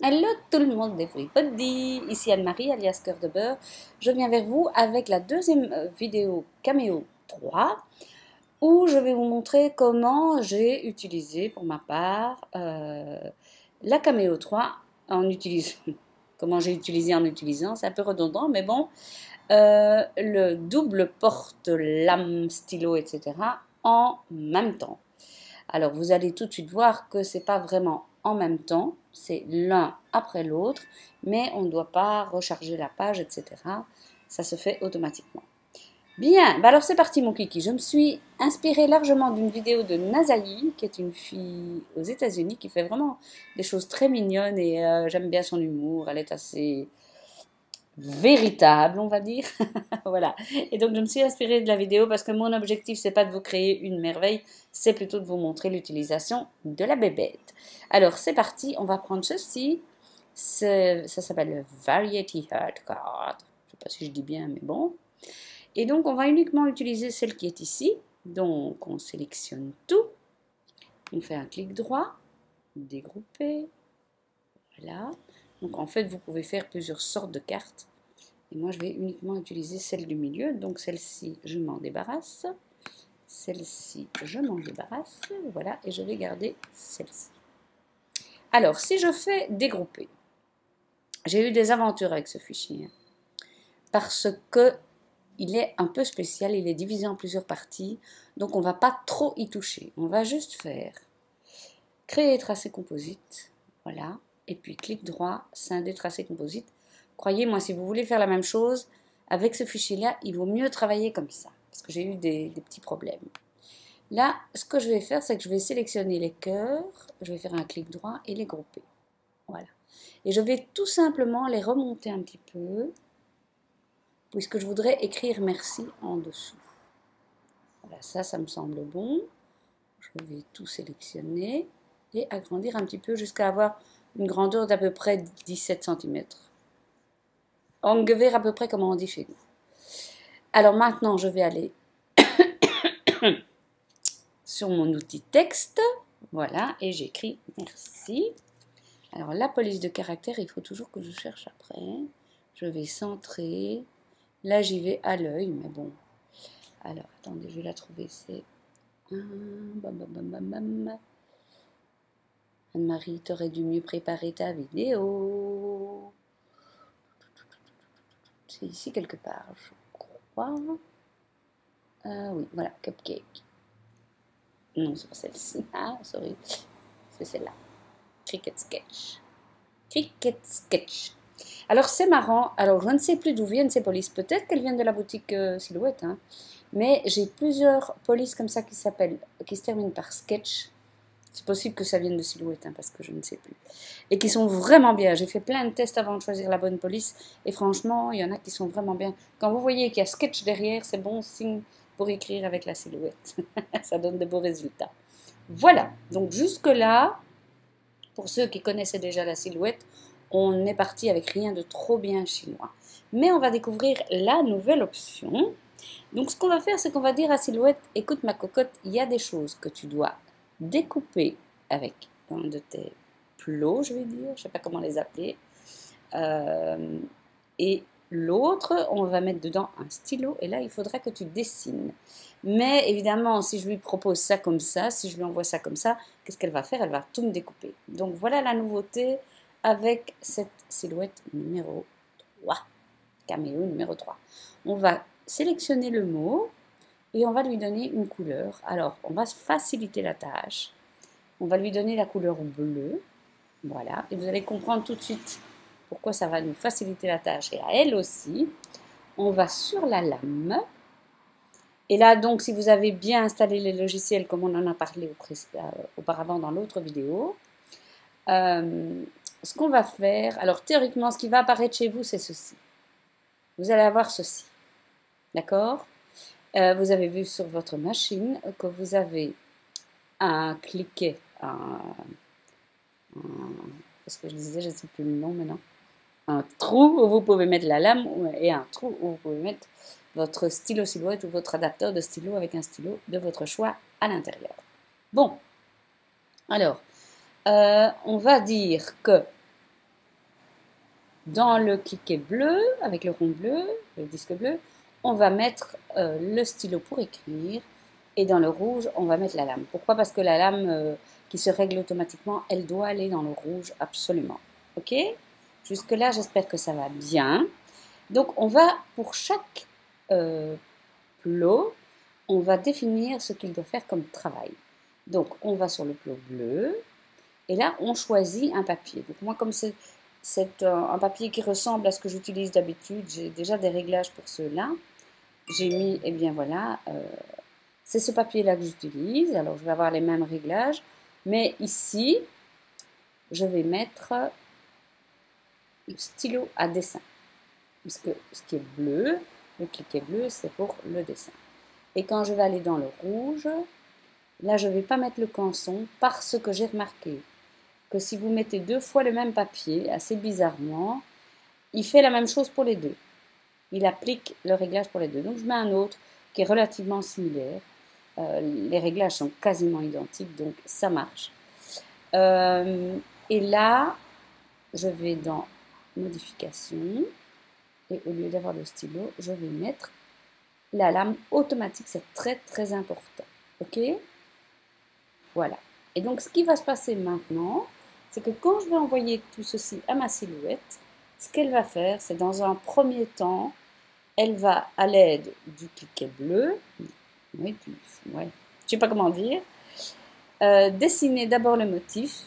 Hello tout le monde, everybody! Ici Anne-Marie, alias Cœur de Beurre. Je viens vers vous avec la deuxième vidéo Cameo 3 où je vais vous montrer comment j'ai utilisé pour ma part la Cameo 3 en utilisant, comment j'ai utilisé en utilisant, c'est un peu redondant mais bon, le double porte-lame, stylo, etc. en même temps. Alors vous allez tout de suite voir que c'est pas vraiment en même temps, c'est l'un après l'autre, mais on ne doit pas recharger la page, etc. Ça se fait automatiquement. Bien, bah alors c'est parti mon kiki. Je me suis inspirée largement d'une vidéo de Nazaï, qui est une fille aux États-Unis qui fait vraiment des choses très mignonnes et j'aime bien son humour. Elle est assez véritable, on va dire. Voilà. Et donc, je me suis inspirée de la vidéo parce que mon objectif, c'est pas de vous créer une merveille, c'est plutôt de vous montrer l'utilisation de la bébête. Alors, c'est parti. On va prendre ceci. Ça s'appelle le Variety Heart Card. Je sais pas si je dis bien, mais bon. Et donc, on va uniquement utiliser celle qui est ici. Donc, on sélectionne tout. On fait un clic droit. Dégrouper. Voilà. Donc, en fait, vous pouvez faire plusieurs sortes de cartes. Et moi, je vais uniquement utiliser celle du milieu. Donc, celle-ci, je m'en débarrasse. Celle-ci, je m'en débarrasse. Voilà, et je vais garder celle-ci. Alors, si je fais dégrouper, j'ai eu des aventures avec ce fichier. Parce que il est un peu spécial, il est divisé en plusieurs parties. Donc, on ne va pas trop y toucher. On va juste faire créer tracé composite. Voilà. Et puis, clic droit, scinder tracé composite. Croyez-moi, si vous voulez faire la même chose, avec ce fichier-là, il vaut mieux travailler comme ça, parce que j'ai eu des petits problèmes. Là, ce que je vais faire, c'est que je vais sélectionner les cœurs, je vais faire un clic droit et les grouper. Voilà. Et je vais tout simplement les remonter un petit peu, puisque je voudrais écrire merci en dessous. Voilà, ça me semble bon. Je vais tout sélectionner et agrandir un petit peu jusqu'à avoir une grandeur d'à peu près 17 cm. Ungefähr à peu près comme on dit chez nous. Alors maintenant, je vais aller sur mon outil texte. Voilà, et j'écris merci. Alors la police de caractère, il faut toujours que je cherche après. Je vais centrer. Là, j'y vais à l'œil, mais bon. Alors, attendez, je vais la trouver. C'est Anne-Marie, t'aurais dû mieux préparer ta vidéo. C'est ici quelque part, je crois. Oui, voilà, cupcake. Non, c'est pas celle-ci. Ah, sorry. C'est celle-là. Cricket Sketch. Cricket Sketch. Alors, c'est marrant. Alors, je ne sais plus d'où viennent ces polices. Peut-être qu'elles viennent de la boutique Silhouette. Hein. Mais j'ai plusieurs polices comme ça qui se terminent par Sketch. C'est possible que ça vienne de Silhouette, hein, parce que je ne sais plus. Et qui sont vraiment bien. J'ai fait plein de tests avant de choisir la bonne police. Et franchement, il y en a qui sont vraiment bien. Quand vous voyez qu'il y a Sketch derrière, c'est bon signe pour écrire avec la Silhouette. Ça donne de beaux résultats. Voilà. Donc, jusque-là, pour ceux qui connaissaient déjà la Silhouette, on est parti avec rien de trop bien chinois. Mais on va découvrir la nouvelle option. Donc, ce qu'on va faire, c'est qu'on va dire à Silhouette, écoute ma cocotte, il y a des choses que tu dois découper avec un de tes plots, je vais dire, je ne sais pas comment les appeler. Et l'autre, on va mettre dedans un stylo, et là, il faudra que tu dessines. Mais évidemment, si je lui propose ça comme ça, si je lui envoie ça comme ça, qu'est-ce qu'elle va faire? Elle va tout me découper. Donc, voilà la nouveauté avec cette Silhouette numéro 3. Cameo numéro 3. On va sélectionner le mot et on va lui donner une couleur. Alors, on va faciliter la tâche. On va lui donner la couleur bleue. Voilà. Et vous allez comprendre tout de suite pourquoi ça va nous faciliter la tâche et à elle aussi. On va sur la lame. Et là, donc, si vous avez bien installé les logiciels, comme on en a parlé auparavant dans l'autre vidéo, ce qu'on va faire, alors théoriquement, ce qui va apparaître chez vous, c'est ceci. Vous allez avoir ceci. D'accord? Vous avez vu sur votre machine que vous avez un cliquet, qu'est-ce que je disais, je ne sais plus le nom maintenant, un trou où vous pouvez mettre la lame et un trou où vous pouvez mettre votre stylo Silhouette ou votre adapteur de stylo avec un stylo de votre choix à l'intérieur. Bon, alors, on va dire que Dans le cliquet bleu, avec le rond bleu, le disque bleu, on va mettre le stylo pour écrire. Et dans le rouge, on va mettre la lame. Pourquoi? Parce que la lame qui se règle automatiquement, elle doit aller dans le rouge absolument. Ok? Jusque-là, j'espère que ça va bien. Donc, on va, pour chaque plot, on va définir ce qu'il doit faire comme travail. Donc, on va sur le plot bleu. Et là, on choisit un papier. Donc, moi, comme c'est un papier qui ressemble à ce que j'utilise d'habitude, j'ai déjà des réglages pour ceux-là. J'ai mis, eh bien voilà, c'est ce papier-là que j'utilise. Alors, je vais avoir les mêmes réglages. Mais ici, je vais mettre le stylo à dessin. Puisque ce qui est bleu, le cliquet bleu, c'est pour le dessin. Et quand je vais aller dans le rouge, là, je ne vais pas mettre le canson parce que j'ai remarqué que si vous mettez 2 fois le même papier, assez bizarrement, il fait la même chose pour les deux. Il applique le réglage pour les deux. Donc, je mets un autre qui est relativement similaire. Les réglages sont quasiment identiques, donc ça marche. Et là, je vais dans modification et au lieu d'avoir le stylo, je vais mettre la lame automatique. C'est très très important. Ok? Voilà. Et donc, ce qui va se passer maintenant, c'est que quand je vais envoyer tout ceci à ma silhouette, ce qu'elle va faire, c'est dans un premier temps, elle va, à l'aide du cliquet bleu, oui, ouais, je sais pas comment dire, dessiner d'abord le motif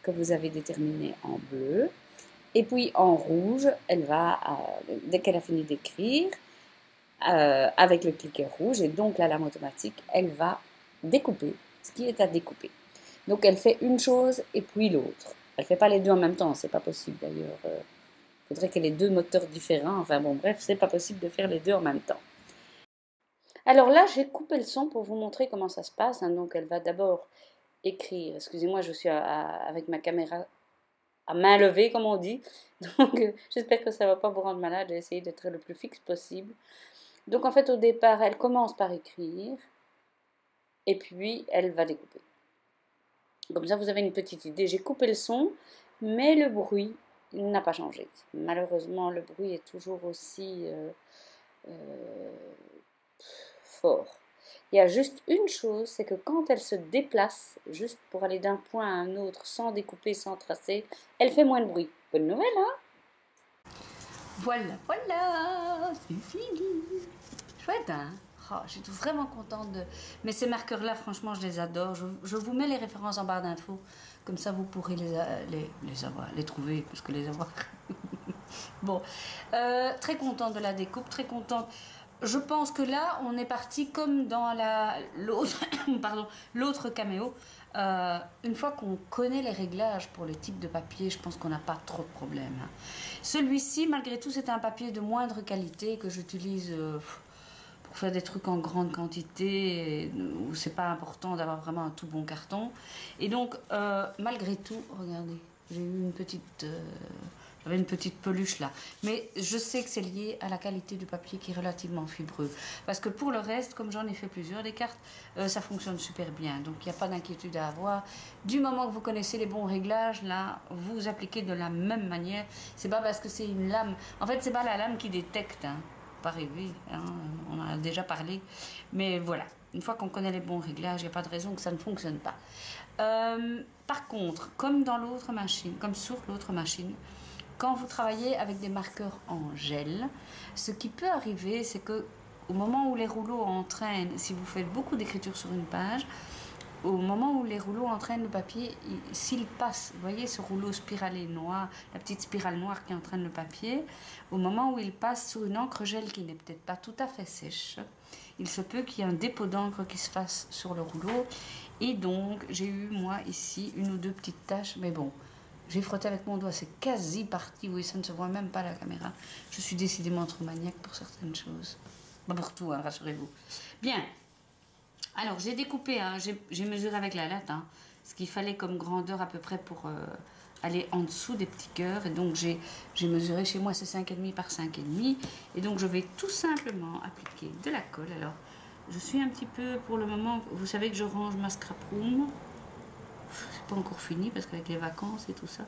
que vous avez déterminé en bleu, et puis en rouge, elle va, dès qu'elle a fini d'écrire, avec le cliquet rouge, et donc la lame automatique, elle va découper ce qui est à découper. Donc elle fait une chose et puis l'autre. Elle ne fait pas les deux en même temps, c'est pas possible d'ailleurs. Il faudrait qu'elle ait deux moteurs différents. Enfin bon, bref, c'est pas possible de faire les deux en même temps. Alors là, j'ai coupé le son pour vous montrer comment ça se passe. Hein. Donc elle va d'abord écrire. Excusez-moi, je suis avec ma caméra à main levée, comme on dit. Donc j'espère que ça ne va pas vous rendre malade. J'ai essayé d'être le plus fixe possible. Donc en fait, au départ, elle commence par écrire. Et puis, elle va découper. Comme ça, vous avez une petite idée. J'ai coupé le son, mais le bruit n'a pas changé. Malheureusement, le bruit est toujours aussi fort. Il y a juste une chose, c'est que quand elle se déplace, juste pour aller d'un point à un autre, sans découper, sans tracer, elle fait moins de bruit. Bonne nouvelle, hein? Voilà, voilà, c'est fini. Chouette, hein? Oh, je suis vraiment contente de... Mais ces marqueurs-là, franchement, je les adore. Je vous mets les références en barre d'infos. Comme ça, vous pourrez les trouver, plus que les avoir. Bon, très contente de la découpe, très contente. Je pense que là, on est parti comme dans l'autre caméo. Une fois qu'on connaît les réglages pour le type de papier, je pense qu'on n'a pas trop de problèmes. Hein. Celui-ci, malgré tout, c'est un papier de moindre qualité que j'utilise pour faire des trucs en grande quantité, où c'est pas important d'avoir vraiment un tout bon carton. Et donc, malgré tout, regardez, j'ai eu une petite... J'avais une petite peluche là. Mais je sais que c'est lié à la qualité du papier qui est relativement fibreux. Parce que pour le reste, comme j'en ai fait plusieurs des cartes, ça fonctionne super bien. Donc il n'y a pas d'inquiétude à avoir. Du moment que vous connaissez les bons réglages, là, vous appliquez de la même manière. C'est pas parce que c'est une lame. En fait, c'est pas la lame qui détecte. Hein. Pas rêver. Hein. On en a déjà parlé. Mais voilà. Une fois qu'on connaît les bons réglages, il n'y a pas de raison que ça ne fonctionne pas. Par contre, comme dans l'autre machine, comme sur l'autre machine, quand vous travaillez avec des marqueurs en gel, ce qui peut arriver, c'est que au moment où les rouleaux entraînent, si vous faites beaucoup d'écriture sur une page, au moment où les rouleaux entraînent le papier, s'il passe, vous voyez ce rouleau spiralé noir, la petite spirale noire qui entraîne le papier, au moment où il passe sur une encre gel qui n'est peut-être pas tout à fait sèche, il se peut qu'il y ait un dépôt d'encre qui se fasse sur le rouleau. Et donc, j'ai eu, moi, ici, une ou deux petites taches, mais bon, j'ai frotté avec mon doigt, c'est quasi parti. Oui, ça ne se voit même pas à la caméra. Je suis décidément trop maniaque pour certaines choses. Pas pour tout, hein, rassurez-vous. Bien. Alors, j'ai découpé, hein, j'ai mesuré avec la latte, hein, ce qu'il fallait comme grandeur à peu près pour aller en dessous des petits cœurs. Et donc, j'ai mesuré chez moi, c'est 5,5 par 5,5. Et donc, je vais tout simplement appliquer de la colle. Alors, je suis un petit peu, pour le moment, vous savez que je range ma scrap room. C'est pas encore fini parce qu'avec les vacances et tout ça,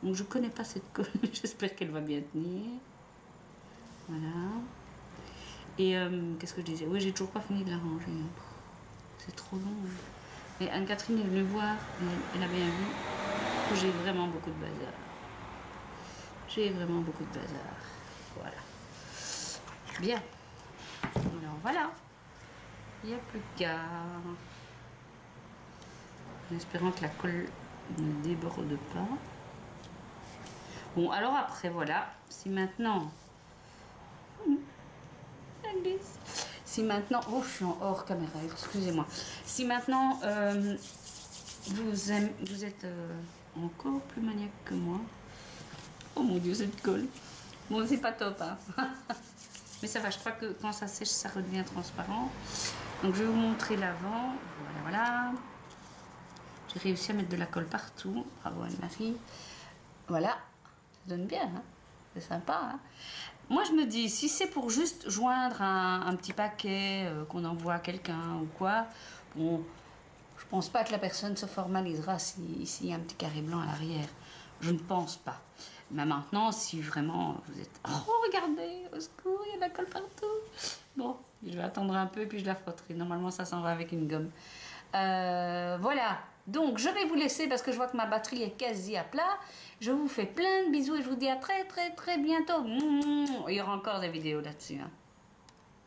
Donc je connais pas cette colle, j'espère qu'elle va bien tenir. Voilà. Et qu'est-ce que je disais? Oui, j'ai toujours pas fini de la ranger. C'est trop long. Et Anne-Catherine est venue voir, elle a bien vu que j'ai vraiment beaucoup de bazar. J'ai vraiment beaucoup de bazar. Voilà. Bien. Alors voilà. Il n'y a plus qu'à... En espérant que la colle ne déborde pas. Bon, alors après, voilà. Si maintenant... Elle glisse. Si maintenant... Oh, je suis en hors caméra, excusez-moi. Si maintenant, vous êtes encore plus maniaque que moi. Oh mon Dieu, cette colle. Bon, c'est pas top, hein. Mais ça va, je crois que quand ça sèche, ça redevient transparent. Donc, je vais vous montrer l'avant. Voilà, voilà. J'ai réussi à mettre de la colle partout. Bravo Anne-Marie. Voilà, ça donne bien, hein. C'est sympa, hein. Moi, je me dis, si c'est pour juste joindre un petit paquet qu'on envoie à quelqu'un ou quoi, bon, je pense pas que la personne se formalisera s'il y a un petit carré blanc à l'arrière. Je ne pense pas. Mais maintenant, si vraiment vous êtes... Oh, regardez, au secours, il y a de la colle partout. Bon, je vais attendre un peu et puis je la frotterai. Normalement, ça s'en va avec une gomme. Voilà. Donc, je vais vous laisser parce que je vois que ma batterie est quasi à plat. Je vous fais plein de bisous et je vous dis à très, très, très bientôt. Il y aura encore des vidéos là-dessus, hein.